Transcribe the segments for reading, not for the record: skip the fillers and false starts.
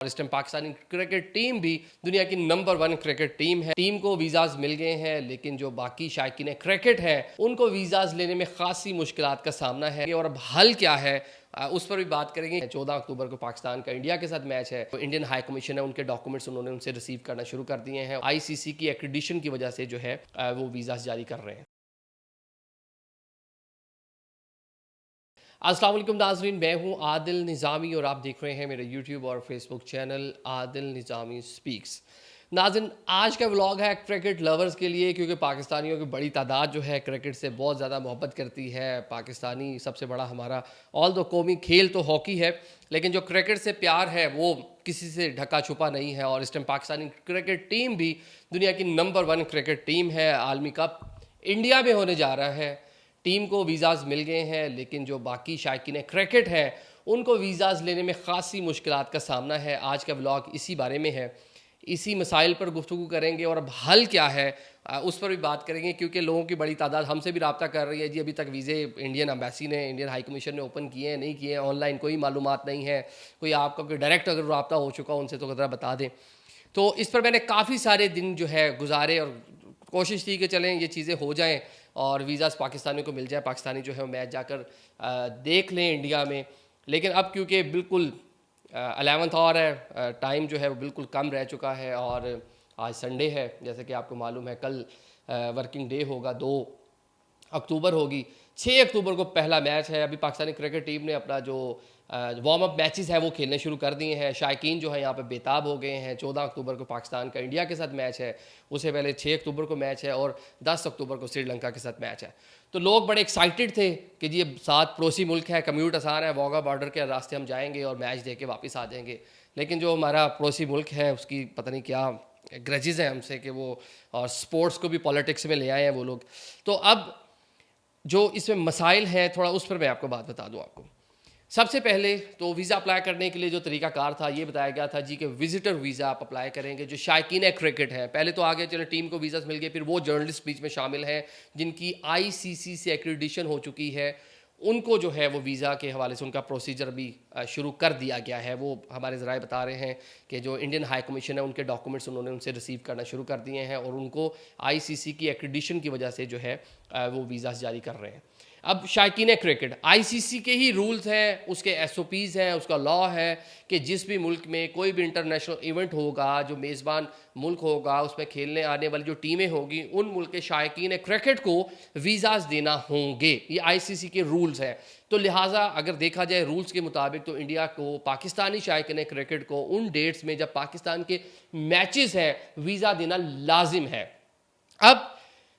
और इस time Pakistani cricket team भी दुनिया की नंबर 1 क्रिकेट टीम है। टीम को वीज़ाज मिल गए हैं, लेकिन जो बाकी शायकीन क्रिकेट है उनको वीज़ाज लेने में खासी मुश्किलात का सामना है। और अब हल क्या है उस पर भी बात करेंगे। 14 अक्टूबर को पाकिस्तान का इंडिया के साथ मैच है। तो इंडियन हाई कमीशन है, उनके डॉक्यूमेंट्स उन्होंने उनसे रिसीव करना शुरू कर दिए हैं। आईसीसी की एक्रीडिशन की वजह से जो है वो वीज़ाज जारी कर रहे हैं। अस्सलाम वालेकुम नाज़रीन, मैं हूं आदिल निज़ामी और आप देख रहे हैं मेरे यूट्यूब और फेसबुक चैनल आदिल निज़ामी स्पीक्स। नाज़रीन, आज का व्लॉग है क्रिकेट लवर्स के लिए, क्योंकि पाकिस्तानियों की बड़ी तादाद जो है क्रिकेट से बहुत ज़्यादा मोहब्बत करती है। पाकिस्तानी सबसे बड़ा हमारा ऑल दो कौमी खेल तो हॉकी है, लेकिन जो क्रिकेट से प्यार है वो किसी से ढका छुपा नहीं है। और इस टाइम पाकिस्तानी क्रिकेट टीम भी दुनिया की नंबर 1 क्रिकेट टीम है। आलमी कप इंडिया में होने जा रहा है। टीम को वीज़ाज मिल गए हैं, लेकिन जो बाकी शायकीन क्रिकेट है उनको वीज़ाज लेने में खासी मुश्किलात का सामना है। आज का व्लॉग इसी बारे में है, इसी मसाइल पर गुफ्तगू करेंगे और अब हल क्या है उस पर भी बात करेंगे, क्योंकि लोगों की बड़ी तादाद हमसे भी रब्ता कर रही है। जी, अभी तक वीज़े इंडियन एम्बेसी ने, इंडियन हाई कमीशन ने ओपन किए हैं, नहीं किए हैं, ऑनलाइन कोई मालूमात नहीं है। कोई आपका कोई डायरेक्ट अगर रब्ता हो चुका उनसे तो ज़रा बता दें। तो इस पर मैंने काफ़ी सारे दिन जो है गुजारे और कोशिश थी कि चलें ये चीज़ें हो जाएं और वीज़ास पाकिस्तानियों को मिल जाए, पाकिस्तानी जो है वो मैच जाकर देख लें इंडिया में। लेकिन अब क्योंकि बिल्कुल 11th आवर है, टाइम जो है वो बिल्कुल कम रह चुका है और आज संडे है, जैसे कि आपको मालूम है। कल वर्किंग डे होगा, 2 अक्टूबर होगी। 6 अक्टूबर को पहला मैच है। अभी पाकिस्तानी क्रिकेट टीम ने अपना जो वार्म अप मैचेस है वो खेलने शुरू कर दिए हैं। शायकीन जो है यहाँ पे बेताब हो गए हैं। 14 अक्टूबर को पाकिस्तान का इंडिया के साथ मैच है, उससे पहले 6 अक्टूबर को मैच है और 10 अक्टूबर को श्रीलंका के साथ मैच है। तो लोग बड़े एक्साइटेड थे कि जी साथ पड़ोसी मुल्क है, कम्यूट आसान है, वाघा बॉर्डर के रास्ते हम जाएंगे और मैच दे के वापस आ जाएंगे। लेकिन जो हमारा पड़ोसी मुल्क है उसकी पता नहीं क्या ग्रजेस हैं हमसे कि वो और स्पोर्ट्स को भी पॉलिटिक्स में ले आए हैं वो लोग। तो अब जो इसमें मसाइल हैं थोड़ा उस पर मैं आपको बात बता दूं। आपको सबसे पहले तो वीज़ा अप्लाई करने के लिए जो तरीकाकार था ये बताया गया था जी कि विजिटर वीज़ा आप अप्लाई करेंगे जो शायकीन क्रिकेट है। पहले तो आगे चलो टीम को वीज़ा मिल गए, फिर वो जर्नलिस्ट बीच में शामिल हैं जिनकी आईसीसी से एक्रीडिशन हो चुकी है, उनको जो है वो वीज़ा के हवाले से उनका प्रोसीजर भी शुरू कर दिया गया है। वो हमारे ज़राए बता रहे हैं कि जो इंडियन हाई कमीशन है उनके डॉक्यूमेंट्स उन्होंने उनसे रिसीव करना शुरू कर दिए हैं और उनको आईसीसी की एक्रीडिशन की वजह से जो है वो वीज़ा जारी कर रहे हैं। अब शायकीन क्रिकेट आईसीसी के ही रूल्स हैं, उसके एसओपीज़ हैं, उसका लॉ है कि जिस भी मुल्क में कोई भी इंटरनेशनल इवेंट होगा, जो मेज़बान मुल्क होगा उसमें खेलने आने वाली जो टीमें होगी उन मुल्क के शायकीन क्रिकेट को वीज़ाज देना होंगे। ये आईसीसी के रूल्स हैं। तो लिहाजा अगर देखा जाए रूल्स के मुताबिक तो इंडिया को पाकिस्तानी शायकीन क्रिकेट को उन डेट्स में जब पाकिस्तान के मैचेस हैं वीज़ा देना लाजिम है। अब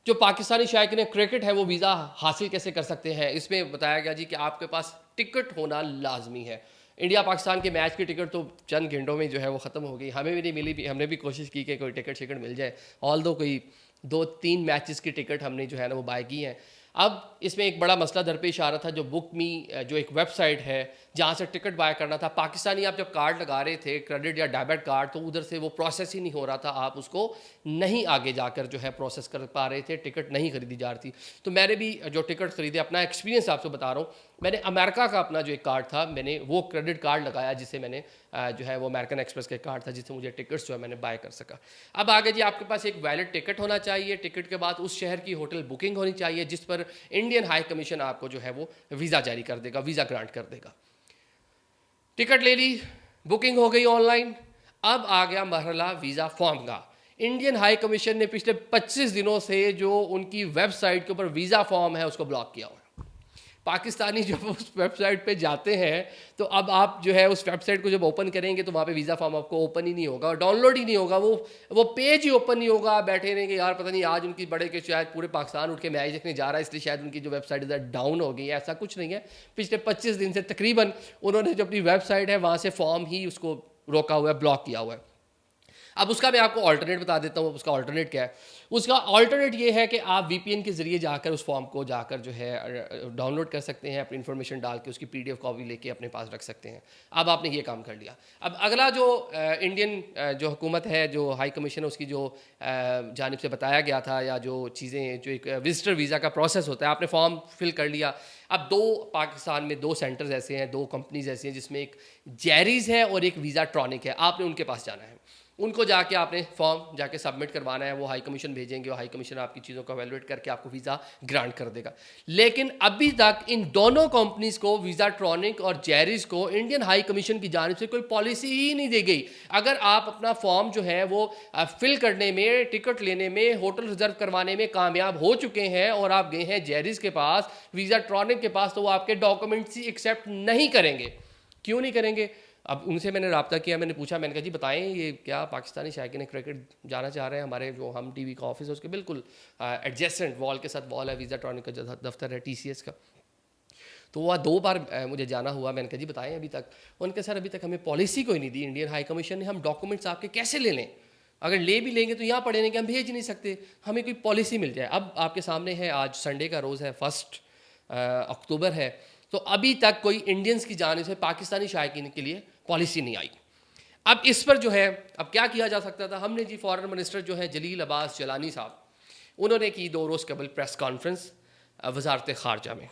जो पाकिस्तानी शायकीन क्रिकेट है वो वीज़ा हासिल कैसे कर सकते हैं, इसमें बताया गया जी कि आपके पास टिकट होना लाजमी है। इंडिया पाकिस्तान के मैच की टिकट तो चंद घंटों में जो है वो ख़त्म हो गई, हमें भी नहीं मिली भी। हमने भी कोशिश की कि कोई टिकट मिल जाए, ऑल दो कोई 2-3 मैचेस की टिकट हमने जो है ना वो बाय की हैं। अब इसमें एक बड़ा मसला दरपेश आ रहा था, जो बुक मी जो एक वेबसाइट है जहाँ से टिकट बाय करना था, पाकिस्तानी आप जब कार्ड लगा रहे थे क्रेडिट या डेबिट कार्ड तो उधर से वो प्रोसेस ही नहीं हो रहा था, आप उसको नहीं आगे जाकर जो है प्रोसेस कर पा रहे थे, टिकट नहीं खरीदी जा रही थी। तो मैंने भी जो टिकट खरीदे, अपना एक्सपीरियंस आपसे बता रहा हूँ, मैंने अमेरिका का अपना जो एक कार्ड था मैंने वो क्रेडिट कार्ड लगाया जिससे मैंने जो है वो अमेरिकन एक्सप्रेस के कार्ड था जिससे मुझे टिकट्स जो है मैंने बाय कर सका। अब आगे जी आपके पास एक वैलिड टिकट होना चाहिए। टिकट के बाद उस शहर की होटल बुकिंग होनी चाहिए जिस पर इंडियन हाई कमीशन आपको जो है वो वीज़ा जारी कर देगा, वीज़ा ग्रांट कर देगा। टिकट ले ली, बुकिंग हो गई ऑनलाइन। अब आ गया मरहला वीज़ा फॉर्म का। इंडियन हाई कमीशन ने पिछले 25 दिनों से जो उनकी वेबसाइट के ऊपर वीज़ा फॉर्म है उसको ब्लॉक किया हुआ है। पाकिस्तानी जब उस वेबसाइट पे जाते हैं तो अब आप जो है उस वेबसाइट को जब ओपन करेंगे तो वहाँ पे वीज़ा फॉर्म आपको ओपन ही नहीं होगा और डाउनलोड ही नहीं होगा, वो पेज ही ओपन नहीं होगा। बैठे रहेंगे यार पता नहीं आज उनकी बड़े के शायद पूरे पाकिस्तान उठ के मैच देखने जा रहा है इसलिए शायद उनकी जो वेबसाइट है डाउन हो गई है। ऐसा कुछ नहीं है। पिछले 25 दिन से तकरीबन उन्होंने जो अपनी वेबसाइट है वहाँ से फॉर्म ही उसको रोका हुआ है, ब्लॉक किया हुआ है। अब उसका मैं आपको ऑल्टरनेट बता देता हूँ, उसका ऑल्टरनेट क्या है। उसका ऑल्टरनेट ये है कि आप वीपीएन के ज़रिए जाकर उस फॉर्म को जाकर जो है डाउनलोड कर सकते हैं, अपनी इन्फॉर्मेशन डाल के उसकी पीडीएफ कॉपी लेके अपने पास रख सकते हैं। अब आपने ये काम कर लिया। अब अगला जो इंडियन जो हुकूमत है, जो हाई कमीशन है, उसकी जो जानिब से बताया गया था, या जो चीज़ें, जो एक विजिटर वीज़ा का प्रोसेस होता है, आपने फॉर्म फिल कर लिया। अब पाकिस्तान में 2 सेंटर्स ऐसे हैं, 2 कंपनीज ऐसी हैं जिसमें एक जेरीज है और एक वीज़ा ट्रॉनिक है। आपने उनके पास जाना है, उनको जाके आपने फॉर्म जाके सबमिट करवाना है। वो हाई कमीशन भेजेंगे और हाई कमीशन आपकी चीज़ों को एवेलुएट करके आपको वीज़ा ग्रांट कर देगा। लेकिन अभी तक इन दोनों कंपनीज़ को, वीज़ा ट्रॉनिक और जेरीज को, इंडियन हाई कमीशन की जानिब से कोई पॉलिसी ही नहीं दी गई। अगर आप अपना फॉर्म जो है वो फिल करने में, टिकट लेने में, होटल रिजर्व करवाने में कामयाब हो चुके हैं और आप गए हैं जेरीज के पास, वीज़ा ट्रॉनिक के पास, तो वो आपके डॉक्यूमेंट्स ही एक्सेप्ट नहीं करेंगे। क्यों नहीं करेंगे? अब उनसे मैंने रब्ता किया, मैंने पूछा, मैंने कहा जी बताएं ये क्या पाकिस्तानी शायकीन क्रिकेट जाना चाह रहे हैं, हमारे जो हम टीवी का ऑफिस है उसके बिल्कुल एडजेसेंट वॉल के साथ वॉल है, वीज़ा ट्रॉनिक का जो दफ्तर है टीसीएस का। तो वह 2 बार मुझे जाना हुआ। मैंने कहा जी बताएं अभी तक। उनके सर अभी तक हमें पॉलिसी कोई नहीं दी इंडियन हाई कमीशन ने, हम डॉक्यूमेंट्स आपके कैसे ले लें, अगर ले भी लेंगे तो यहाँ पढ़े नहीं कि हम भेज नहीं सकते, हमें कोई पॉलिसी मिल जाए। अब आपके सामने है, आज संडे का रोज़ है, 1 अक्टूबर है, तो अभी तक कोई इंडियंस की जानिब से पाकिस्तानी शायकीन के लिए पॉलिसी नहीं आई। अब इस पर जो है, अब क्या किया जा सकता था? हमने जी फॉरेन मिनिस्टर जो है जलील अब्बास जलानी साहब, उन्होंने की 2 रोज़ कबल प्रेस कॉन्फ्रेंस वजारत ख़ारजा में।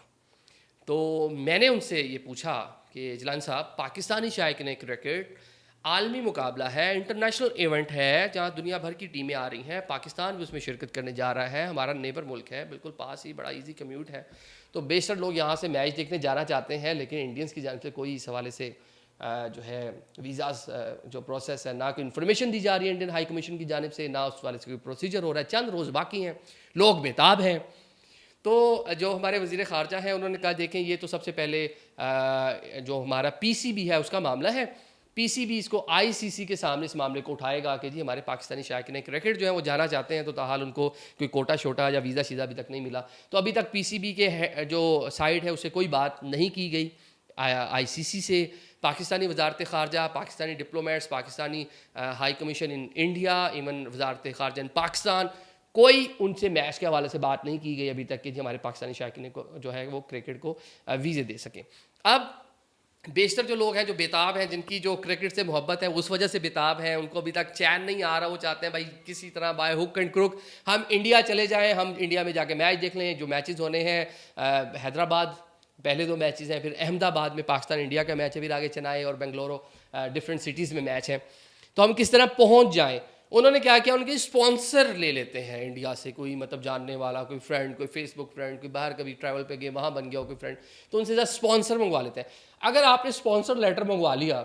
तो मैंने उनसे ये पूछा कि जलानी साहब, पाकिस्तानी शायकीन क्रिकेट आलमी मुकाबला है, इंटरनेशनल इवेंट है, जहाँ दुनिया भर की टीमें आ रही हैं, पाकिस्तान भी उसमें शिरकत करने जा रहा है, हमारा नेबर मुल्क है, बिल्कुल पास ही, बड़ा इजी कम्यूट है, तो बेशतर लोग यहाँ से मैच देखने जाना चाहते हैं। लेकिन इंडियंस की जानिब से कोई इस हवाले से जो है वीज़ास जो प्रोसेस है, ना कोई इन्फॉर्मेशन दी जा रही है इंडियन हाई कमीशन की जानिब से, ना उस वाले से कोई प्रोसीजर हो रहा है, चंद रोज़ बाकी हैं, लोग बेताब हैं। तो जो हमारे वज़ीर ख़ारजा हैं उन्होंने कहा देखें ये तो सबसे पहले जो हमारा पीसीबी है उसका मामला है, पीसीबी इसको आईसीसी के सामने इस मामले को उठाएगा कि जी हमारे पाकिस्तानी शायकीन क्रिकेट जो है वो जाना चाहते हैं, तो ताहाल उनको कोई कोटा शोटा या वीज़ा शीज़ा अभी तक नहीं मिला। तो अभी तक पीसीबी के जो साइड है उससे कोई बात नहीं की गई आईसीसी से। पाकिस्तानी वजारत ख़ारजा, Pakistani diplomats, Pakistani high commission in India, even वजारत ख़ारजा इन पाकिस्तान, कोई उनसे मैच के हवाले से बात नहीं की गई अभी तक कि हमारे पाकिस्तानी शायकीन को जो है वो क्रिकेट को वीज़े दे सकें। अब बेशतर जो लोग हैं जो बेताब हैं, जिनकी जो क्रिकेट से मोहब्बत है उस वजह से बेताब हैं, उनको अभी तक चैन नहीं आ रहा, वो चाहते हैं भाई किसी तरह बाय हुक एंड क्रुक हम इंडिया चले जाएं, हम इंडिया में जाके मैच देख लें। जो मैचेस होने हैं हैदराबाद पहले 2 मैचेस हैं, फिर अहमदाबाद में पाकिस्तान इंडिया का मैच है, फिर आगे चेन्नई और बेंगलुरु डिफरेंट सिटीज़ में मैच है, तो हम किस तरह पहुँच जाएँ। उन्होंने क्या किया, उनके स्पॉन्सर ले लेते हैं इंडिया से, कोई मतलब जानने वाला, कोई फ्रेंड, कोई फेसबुक फ्रेंड, कोई बाहर कभी ट्रैवल पे गए वहाँ बन गया हो कोई फ्रेंड, तो उनसे ज़्यादा स्पॉन्सर मंगवा लेते हैं। अगर आपने स्पॉन्सर लेटर मंगवा लिया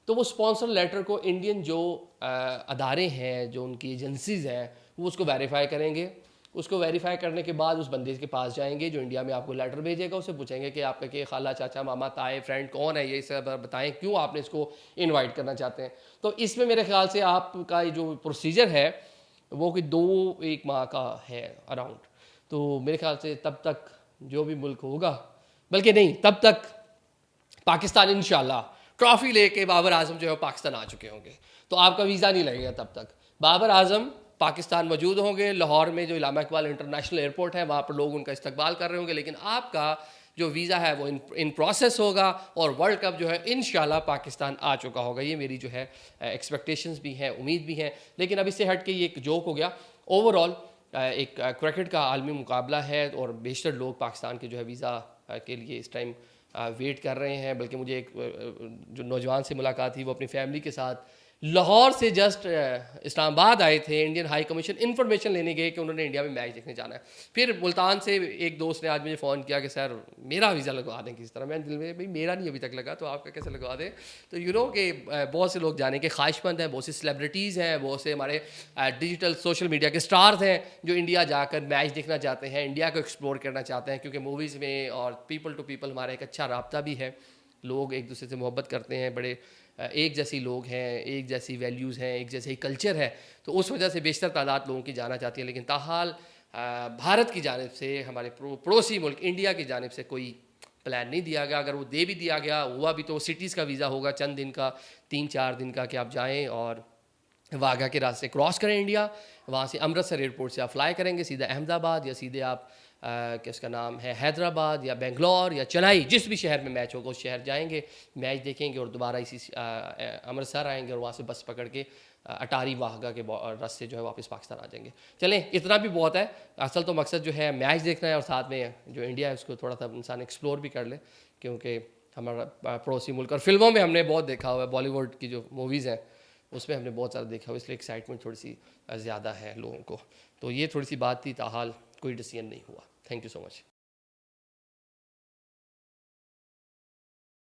तो वो स्पॉन्सर लेटर को इंडियन जो अदारे हैं, जो उनकी एजेंसीज़ हैं, वो उसको वेरीफाई करेंगे। उसको वेरीफाई करने के बाद उस बंदे के पास जाएंगे जो इंडिया में आपको लेटर भेजेगा, उससे पूछेंगे कि आपका के खाला, चाचा, मामा, ताए, फ्रेंड कौन है, ये सब बताएं, क्यों आपने इसको इनवाइट करना चाहते हैं। तो इसमें मेरे ख्याल से आपका ये जो प्रोसीजर है वो कि 2-1 माह का है अराउंड, तो मेरे ख्याल से तब तक जो भी मुल्क होगा, बल्कि नहीं तब तक पाकिस्तान इंशाल्लाह ट्रॉफ़ी लेके बाबर आजम जो है पाकिस्तान आ चुके होंगे, तो आपका वीज़ा नहीं लगेगा तब तक। बाबर आजम पाकिस्तान मौजूद होंगे, लाहौर में जो इलामा इकबाल इंटरनेशनल एयरपोर्ट है वहाँ पर लोग उनका इस्तकबाल कर रहे होंगे, लेकिन आपका जो वीज़ा है वो इन प्रोसेस होगा और वर्ल्ड कप जो है इंशाल्लाह पाकिस्तान आ चुका होगा। ये मेरी जो है एक्सपेक्टेशंस भी हैं, उम्मीद भी हैं। लेकिन अब इससे हट के ये एक जोक हो गया। ओवरऑल एक क्रिकेट का आलमी मुकाबला है और बेशतर लोग पाकिस्तान के जो है वीज़ा के लिए इस टाइम वेट कर रहे हैं। बल्कि मुझे एक जो नौजवान से मुलाकात थी, वो अपनी फैमिली के साथ लाहौर से जस्ट इस्लामाबाद आए थे, इंडियन हाई कमीशन इन्फॉर्मेशन लेने गए कि उन्होंने इंडिया में मैच देखने जाना है। फिर मुल्तान से एक दोस्त ने आज मुझे फ़ोन किया कि सर मेरा वीज़ा लगवा दें किस तरह। मैंने दिल में भाई मेरा नहीं अभी तक लगा, तो आपका कैसे लगवा दें। तो यू नो कि बहुत से लोग जाने के ख्वाहिशमंद हैं, बहुत सी सेलिब्रिटीज़ हैं, बहुत से हमारे डिजिटल सोशल मीडिया के स्टार्स हैं जो इंडिया जाकर मैच देखना चाहते हैं, इंडिया को एक्सप्लोर करना चाहते हैं, क्योंकि मूवीज़ में और पीपल टू पीपल हमारा एक अच्छा रब्ता भी है, लोग एक दूसरे से मोहब्बत करते हैं, बड़े एक जैसी लोग हैं, एक जैसी वैल्यूज़ हैं, एक जैसे ही कल्चर है, तो उस वजह से बेशतर तादाद लोगों की जाना चाहती है। लेकिन ताहाल भारत की जानिब से, हमारे पड़ोसी मुल्क इंडिया की जानिब से कोई प्लान नहीं दिया गया। अगर वो दे भी दिया गया हुआ भी तो सिटीज़ का वीज़ा होगा, चंद दिन का, 3-4 दिन का, कि आप जाएँ और वाघा के रास्ते क्रॉस करें इंडिया, वहाँ से अमृतसर एयरपोर्ट से आप फ्लाई करेंगे सीधा अहमदाबाद, या सीधे आप किसका नाम है हैदराबाद या बेंगलोर या चेन्नई, जिस भी शहर में मैच होगा उस शहर जाएंगे, मैच देखेंगे और दोबारा इसी अमृतसर आएंगे और वहाँ से बस पकड़ के अटारी वाघा के रास्ते जो है वापस पाकिस्तान आ जाएंगे। चलें, इतना भी बहुत है। असल तो मकसद जो है मैच देखना है और साथ में जो इंडिया है उसको थोड़ा सा इंसान एक्सप्लोर भी कर ले, क्योंकि हमारा पड़ोसी मुल्क, और फिल्मों में हमने बहुत देखा हुआ है, बॉलीवुड की जो मूवीज़ हैं उसमें हमने बहुत सारा देखा हुआ, इसलिए एक्साइटमेंट थोड़ी सी ज़्यादा है लोगों को। तो ये थोड़ी सी बात थी, ताहाल कोई डिसीजन नहीं हुआ। Thank you so much.